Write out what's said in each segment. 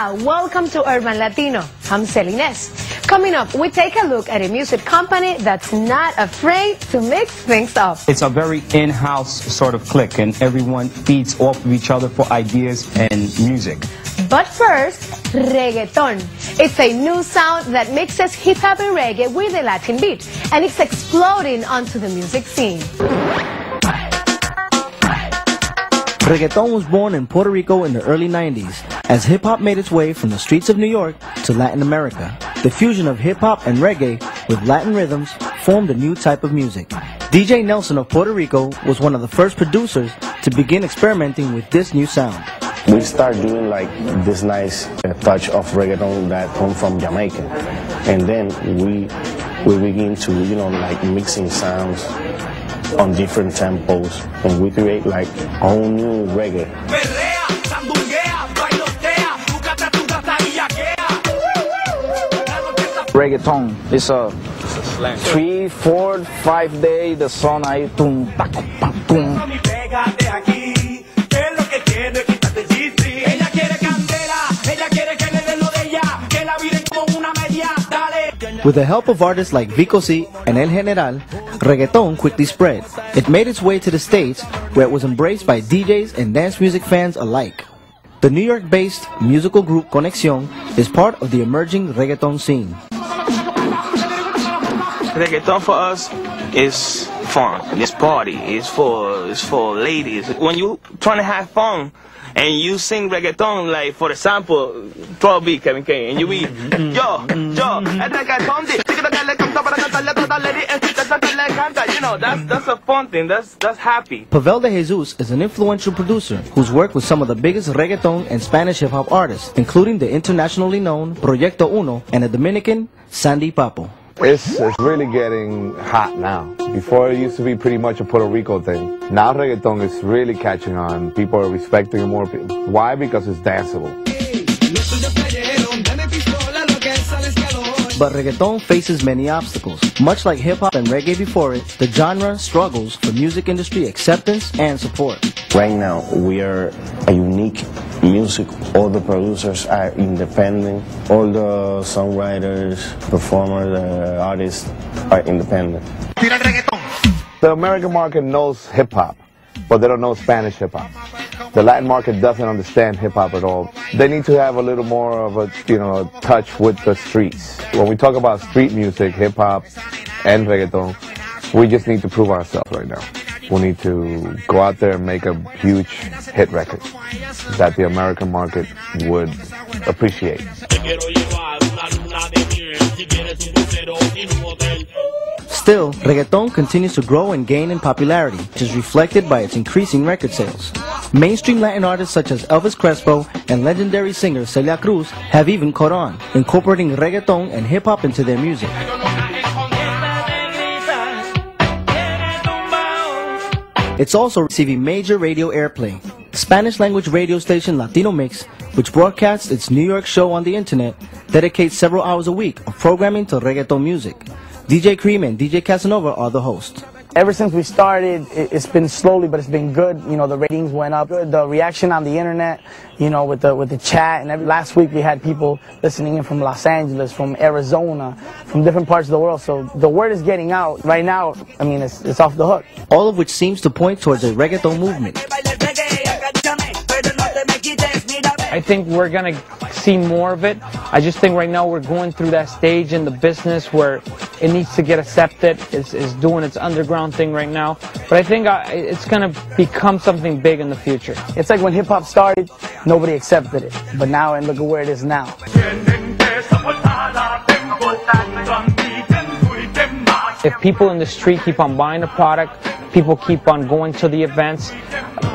Hola, welcome to Urban Latino. I'm Celines. Coming up, we take a look at a music company that's not afraid to mix things up. It's a very in-house sort of clique, and everyone feeds off of each other for ideas and music. But first, Reggaeton. It's a new sound that mixes hip-hop and reggae with a Latin beat, and it's exploding onto the music scene. Reggaeton was born in Puerto Rico in the early 90s, as hip-hop made its way from the streets of New York to Latin America. The fusion of hip-hop and reggae with Latin rhythms formed a new type of music. DJ Nelson of Puerto Rico was one of the first producers to begin experimenting with this new sound. We start doing like this nice touch of reggaeton that comes from Jamaica, and then we begin to, you know, like mixing sounds on different tempos, and we create like a whole new reggae. Reggaeton is a 3, 4, 5 day the song I tum ta pam tum. With the help of artists like Vico C and El General, reggaeton quickly spread. It made its way to the States, where it was embraced by DJs and dance music fans alike. The New York-based musical group Conexión is part of the emerging reggaeton scene. Reggaeton for us is fun, it's party, it's for ladies. When you trying to have fun and you sing reggaeton, like for example, 12 beat Kevin K, and you be yo, you know, that's a fun thing, that's happy. Pavel de Jesus is an influential producer who's worked with some of the biggest reggaeton and Spanish hip-hop artists, including the internationally known Proyecto Uno and the Dominican Sandy Papo. It's really getting hot now. Before it used to be pretty much a Puerto Rico thing. Now reggaeton is really catching on. People are respecting it more. Why? Because it's danceable. But reggaeton faces many obstacles. Much like hip-hop and reggae before it, the genre struggles for music industry acceptance and support. Right now, we are a unique music. All the producers are independent. All the songwriters, performers, artists are independent. The American market knows hip-hop, but they don't know Spanish hip-hop. The Latin market doesn't understand hip-hop at all. They need to have a little more of a, you know, a touch with the streets. When we talk about street music, hip-hop, and reggaeton, we just need to prove ourselves right now. We need to go out there and make a huge hit record that the American market would appreciate. Still, reggaeton continues to grow and gain in popularity, which is reflected by its increasing record sales. Mainstream Latin artists such as Elvis Crespo and legendary singer Celia Cruz have even caught on, incorporating reggaeton and hip-hop into their music. It's also receiving major radio airplay. Spanish-language radio station Latino Mix, which broadcasts its New York show on the internet, dedicates several hours a week of programming to reggaeton music. DJ Cream and DJ Casanova are the hosts. Ever since we started, it's been slowly, but it's been good. You know, the ratings went up. The reaction on the internet, you know, with the chat. And last week we had people listening in from Los Angeles, from Arizona, from different parts of the world. So the word is getting out. Right now, I mean, it's off the hook. All of which seems to point towards a reggaeton movement. I think we're going to see more of it. I just think right now we're going through that stage in the business where it needs to get accepted. It's doing its underground thing right now. But I think it's going to become something big in the future. It's like when hip-hop started, nobody accepted it. But now, and look at where it is now. If people in the street keep on buying the product, people keep on going to the events,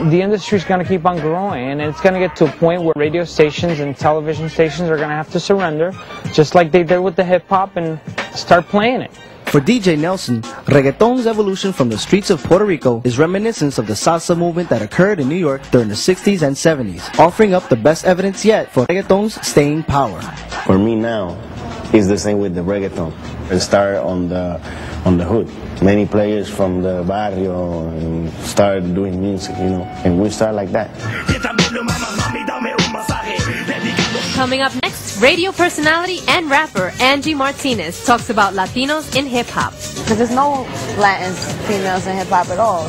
the industry's going to keep on growing, and it's going to get to a point where radio stations and television stations are going to have to surrender, just like they did with the hip-hop, and start playing it. For DJ Nelson, reggaeton's evolution from the streets of Puerto Rico is reminiscent of the salsa movement that occurred in New York during the 60s and 70s, offering up the best evidence yet for reggaeton's staying power. For me now, it's the same with the reggaeton. It started on the hood. Many players from the barrio started doing music, you know, and we start like that. Coming up next, radio personality and rapper Angie Martinez talks about Latinos in hip-hop. Because there's no Latin females in hip-hop at all.